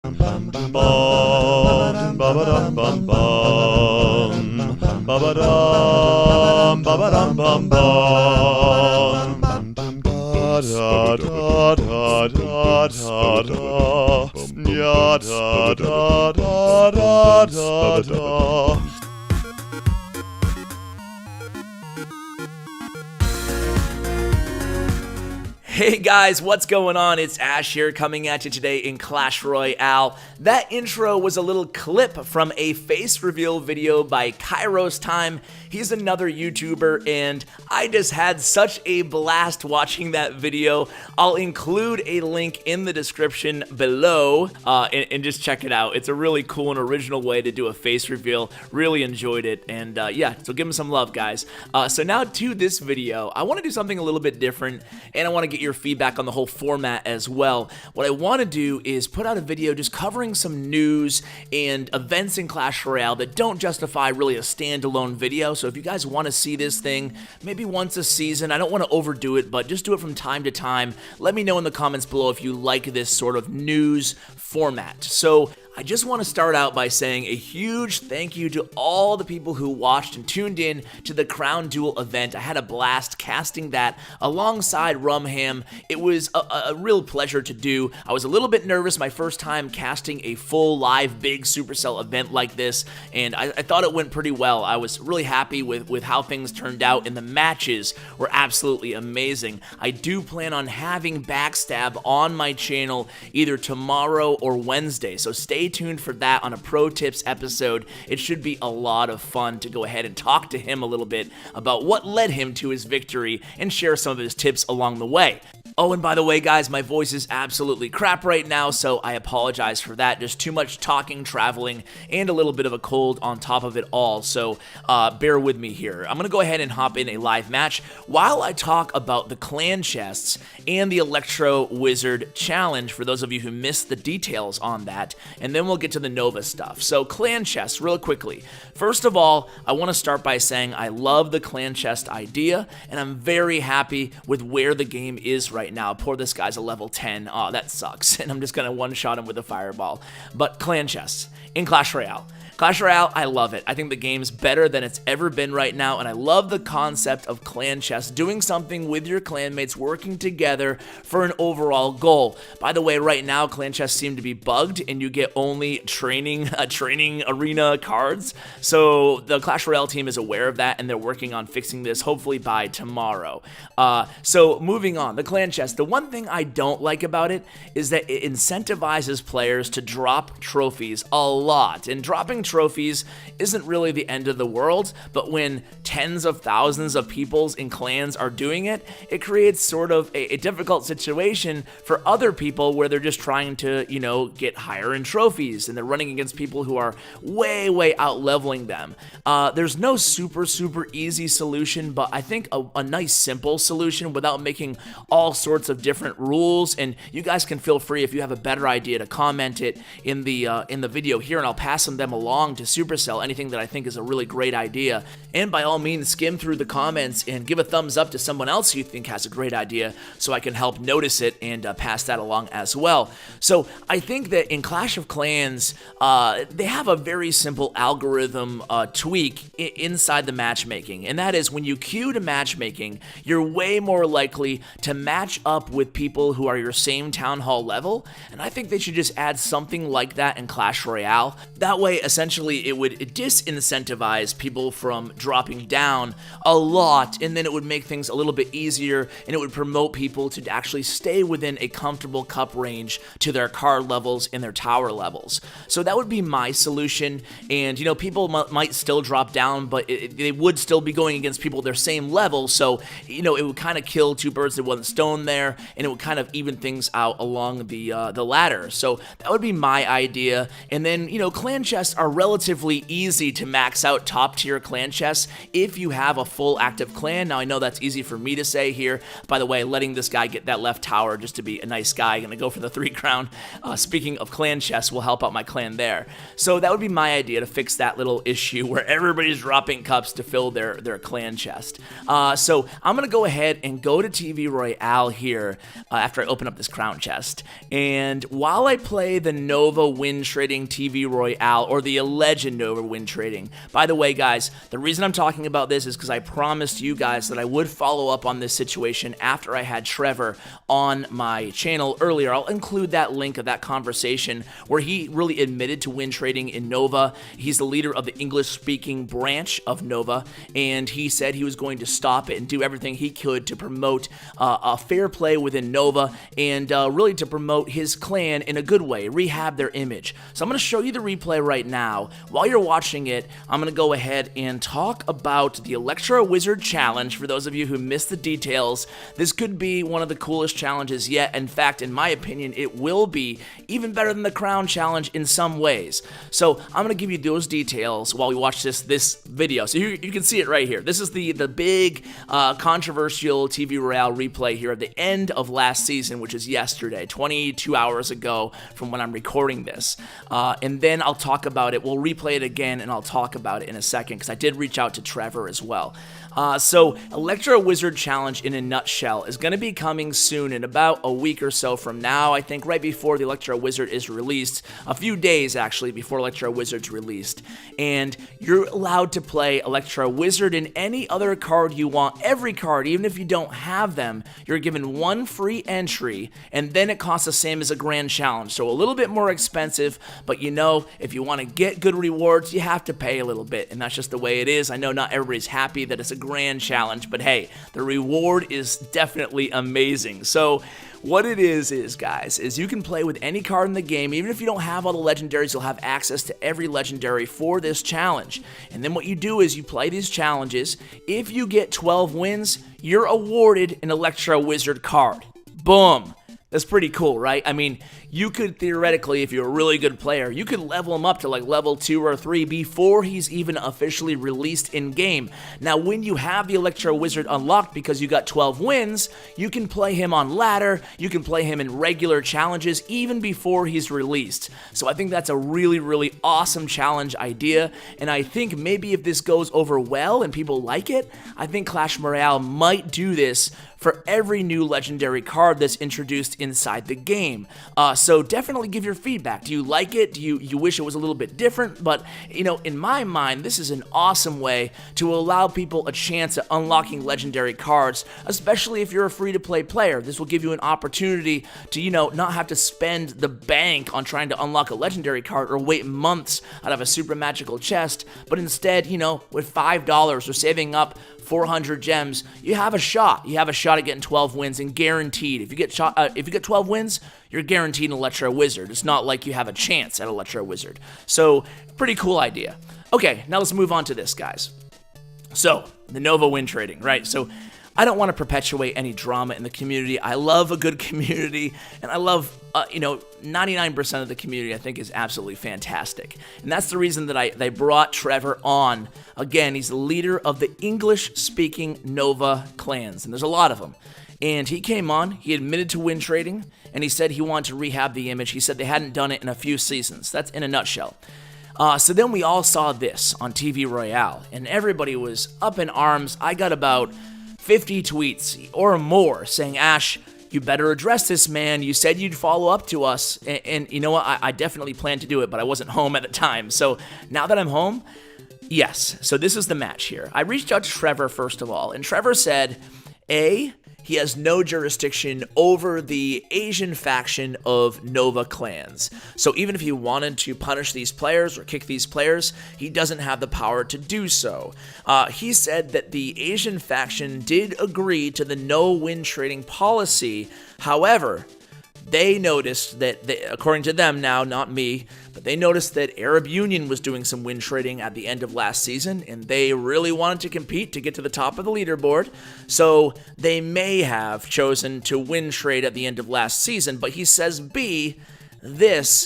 Bum ba-ba-dum bum bum. Ba-ba-dum bum bum. Da-da-da-da-da-da. Ya-da-da-da-da-da. Hey guys, what's going on? It's Ash here coming at you today in Clash Royale. That intro was a little clip from a face reveal video by Kairos Time. He's another YouTuber and I just had such a blast watching that video. I'll include a link in the description below and just check it out. It's a really cool and original way to do a face reveal. Really enjoyed it and yeah, so give him some love guys. So now to this video, I want to do something a little bit different and I want to get your feedback on the whole format as well. What I want to do is put out a video just covering some news and events in Clash Royale that don't justify really a standalone video. So if you guys want to see this thing maybe once a season, I don't want to overdo it, but just do it from time to time. Let me know in the comments below if you like this sort of news format. So I just want to start out by saying a huge thank you to all the people who watched and tuned in to the Crown Duel event. I had a blast casting that alongside Rumham. It was a real pleasure to do. I was a little bit nervous my first time casting a full live big Supercell event like this, and I thought it went pretty well. I was really happy with how things turned out, and the matches were absolutely amazing. I do plan on having Backstab on my channel either tomorrow or Wednesday, so stay tuned for that on a pro tips episode. It should be a lot of fun to go ahead and talk to him a little bit about what led him to his victory and share some of his tips along the way. Oh, and by the way, guys, my voice is absolutely crap right now, so I apologize for that. Just too much talking, traveling, and a little bit of a cold on top of it all, so bear with me here. I'm going to go ahead and hop in a live match while I talk about the clan chests and the Electro Wizard challenge for those of you who missed the details on that, and then we'll get to the Nova stuff. So, clan chests, real quickly. First of all, I want to start by saying I love the clan chest idea, and I'm very happy with where the game is right now. Poor this guy's a level 10. Oh, that sucks. And I'm just going to one-shot him with a fireball. But clan chests in Clash Royale. Clash Royale, I love it. I think the game's better than it's ever been right now, and I love the concept of clan chests, doing something with your clanmates, working together for an overall goal. By the way, right now, clan chests seem to be bugged, and you get only training arena cards. So the Clash Royale team is aware of that, and they're working on fixing this, hopefully by tomorrow. So moving on, the clan chest. The one thing I don't like about it is that it incentivizes players to drop trophies a lot, and dropping trophies isn't really the end of the world, but when tens of thousands of peoples in clans are doing it, it creates sort of a difficult situation for other people where they're just trying to, you know, get higher in trophies, and they're running against people who are way out leveling them. There's no super easy solution, but I think a nice simple solution without making all sorts of different rules, and you guys can feel free if you have a better idea to comment it in the video here, and I'll pass them along to Supercell, anything that I think is a really great idea. And by all means, skim through the comments and give a thumbs up to someone else you think has a great idea so I can help notice it and pass that along as well. So I think that in Clash of Clans, they have a very simple algorithm tweak inside the matchmaking, and that is when you queue to matchmaking, you're way more likely to match up with people who are your same town hall level, and I think they should just add something like that in Clash Royale. That way, essentially, it would disincentivize people from dropping down a lot, and then it would make things a little bit easier, and it would promote people to actually stay within a comfortable cup range to their card levels and their tower levels. So that would be my solution, and you know, people might still drop down, but they would still be going against people their same level, so you know, it would kind of kill two birds with one stone there, and it would kind of even things out along the ladder. So that would be my idea. And then, you know, clan chests are relatively easy to max out top tier clan chests if you have a full active clan. Now I know that's easy for me to say here. By the way, letting this guy get that left tower just to be a nice guy, gonna go for the 3 crown. Speaking of clan chests, will help out my clan there. So that would be my idea to fix that little issue where everybody's dropping cups to fill their clan chest. So I'm gonna go ahead and go to TV Royale here after I open up this crown chest. And while I play the Nova win trading TV Royale, or the alleged Nova win trading, by the way guys, the reason I'm talking about this is because I promised you guys that I would follow up on this situation after I had Trevor on my channel earlier. I'll include that link of that conversation where he really admitted to win trading in Nova. He's the leader of the English-speaking branch of Nova, and he said he was going to stop it and do everything he could to promote a fair play within Nova, and really to promote his clan in a good way, rehab their image. So I'm going to show you the replay right now. While you're watching it, I'm going to go ahead and talk about the Electro Wizard challenge. For those of you who missed the details, this could be one of the coolest challenges yet. In fact, in my opinion, it will be even better than the Crown challenge in some ways. So I'm going to give you those details while we watch this video. So you can see it right here. This is the big controversial TV Royale replay here at the end of last season, which is yesterday, 22 hours ago from when I'm recording this. And then I'll talk about it. We'll replay it again, and I'll talk about it in a second because I did reach out to Trevor as well. So Electro Wizard challenge in a nutshell is going to be coming soon in about a week or so from now. I think right before the Electro Wizard is released, a few days actually before Electro Wizard's released. And you're allowed to play Electro Wizard and any other card you want. Every card, even if you don't have them, you're given one free entry, and then it costs the same as a grand challenge. So a little bit more expensive, but you know, if you want to get good rewards, you have to pay a little bit, and that's just the way it is. I know not everybody's happy that it's a grand challenge, but hey, the reward is definitely amazing. So what it is guys, is you can play with any card in the game. Even if you don't have all the legendaries, you'll have access to every legendary for this challenge. And then what you do is you play these challenges. If you get 12 wins, you're awarded an Electro Wizard card. Boom. That's pretty cool, right? I mean, you could theoretically, if you're a really good player, you could level him up to like level 2 or 3 before he's even officially released in game. Now, when you have the Electro Wizard unlocked because you got 12 wins, you can play him on ladder, you can play him in regular challenges even before he's released. So I think that's a really, really awesome challenge idea, and I think maybe if this goes over well and people like it, I think Clash Royale might do this for every new legendary card that's introduced inside the game. So definitely give your feedback. Do you like it? Do you wish it was a little bit different? But, you know, in my mind, this is an awesome way to allow people a chance at unlocking legendary cards, especially if you're a free-to-play player. This will give you an opportunity to, you know, not have to spend the bank on trying to unlock a legendary card or wait months out of a super magical chest, but instead, you know, with $5 or saving up 400 gems, you have a shot. You have a shot at getting 12 wins, and guaranteed. If you get 12 wins, you're guaranteed an Electro Wizard. It's not like you have a chance at Electro Wizard. So, pretty cool idea. Okay, now let's move on to this, guys. So, the Nova win trading, right? So, I don't want to perpetuate any drama in the community. I love a good community, and I love, 99% of the community I think is absolutely fantastic. And that's the reason that they brought Trevor on. Again, he's the leader of the English-speaking Nova clans, and there's a lot of them. And he came on, he admitted to win trading, and he said he wanted to rehab the image. He said they hadn't done it in a few seasons. That's in a nutshell. So then we all saw this on TV Royale, and everybody was up in arms. I got about 50 tweets or more saying, Ash, you better address this, man. You said you'd follow up to us. And you know what? I definitely planned to do it, but I wasn't home at the time. So now that I'm home, yes. So this is the match here. I reached out to Trevor, first of all, and Trevor said, A, he has no jurisdiction over the Asian faction of Nova clans. So even if he wanted to punish these players or kick these players, he doesn't have the power to do so. He said that the Asian faction did agree to the no win trading policy. However, they noticed that, according to them now, not me, but they noticed that Arab Union was doing some win trading at the end of last season, and they really wanted to compete to get to the top of the leaderboard, so they may have chosen to win trade at the end of last season. But he says, B,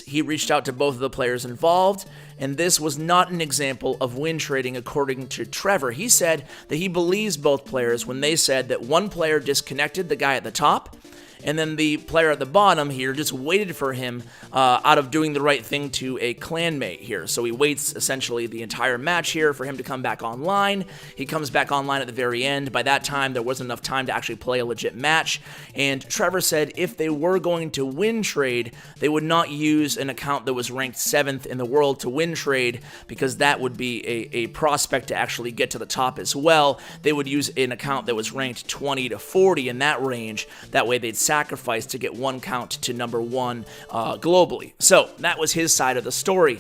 He reached out to both of the players involved, and this was not an example of win trading according to Trevor. He said that he believes both players when they said that one player disconnected the guy at the top, and then the player at the bottom here just waited for him out of doing the right thing to a clanmate here. So he waits essentially the entire match here for him to come back online. He comes back online at the very end. By that time, there wasn't enough time to actually play a legit match. And Trevor said if they were going to win trade, they would not use an account that was ranked 7th in the world to win trade, because that would be a prospect to actually get to the top as well. They would use an account that was ranked 20 to 40 in that range. That way they'd sacrifice to get one count to number 1 globally. So that was his side of the story.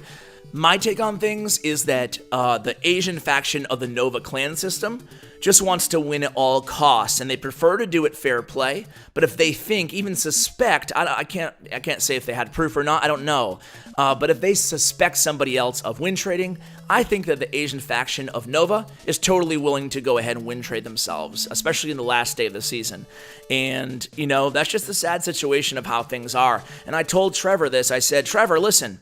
My take on things is that the Asian faction of the Nova clan system just wants to win at all costs, and they prefer to do it fair play. But if they think, even suspect, I can't say if they had proof or not, I don't know. But if they suspect somebody else of win trading, I think that the Asian faction of Nova is totally willing to go ahead and win trade themselves, especially in the last day of the season. And, you know, that's just the sad situation of how things are. And I told Trevor this. I said, Trevor, listen,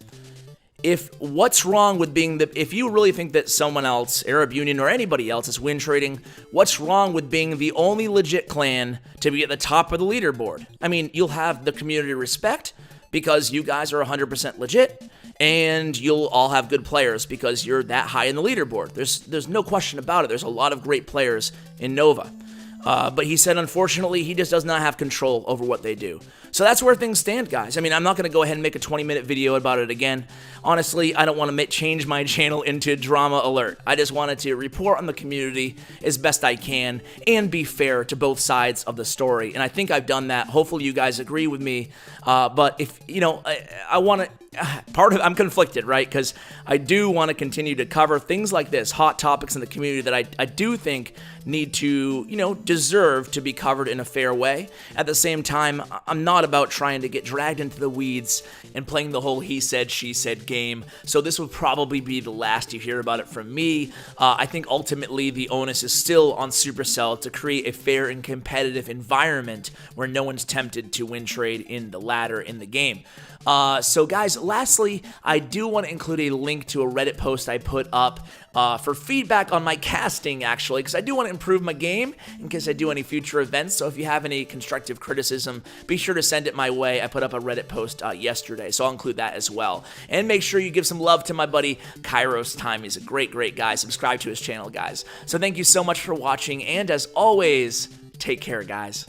if you really think that someone else, Arab Union or anybody else, is win trading, what's wrong with being the only legit clan to be at the top of the leaderboard? I mean, you'll have the community respect because you guys are 100% legit, and you'll all have good players because you're that high in the leaderboard. There's no question about it. There's a lot of great players in Nova. But he said, unfortunately, he just does not have control over what they do. So that's where things stand, guys. I mean, I'm not going to go ahead and make a 20-minute video about it again. Honestly, I don't want to change my channel into drama alert. I just wanted to report on the community as best I can and be fair to both sides of the story. And I think I've done that. Hopefully you guys agree with me. But if, you know, I want to... I'm conflicted, right? Because I do want to continue to cover things like this, hot topics in the community that I do think need to, you know, deserve to be covered in a fair way. At the same time, I'm not about trying to get dragged into the weeds and playing the whole he said, she said game. So this will probably be the last you hear about it from me. I think ultimately the onus is still on Supercell to create a fair and competitive environment where no one's tempted to win trade in the ladder in the game. So guys, lastly, I do want to include a link to a Reddit post I put up for feedback on my casting, actually, because I do want to improve my game in case I do any future events. So if you have any constructive criticism, be sure to send it my way. I put up a Reddit post yesterday, so I'll include that as well. And make sure you give some love to my buddy Kairos Time. He's a great guy. Subscribe to his channel, guys. So thank you so much for watching, and as always, take care, guys.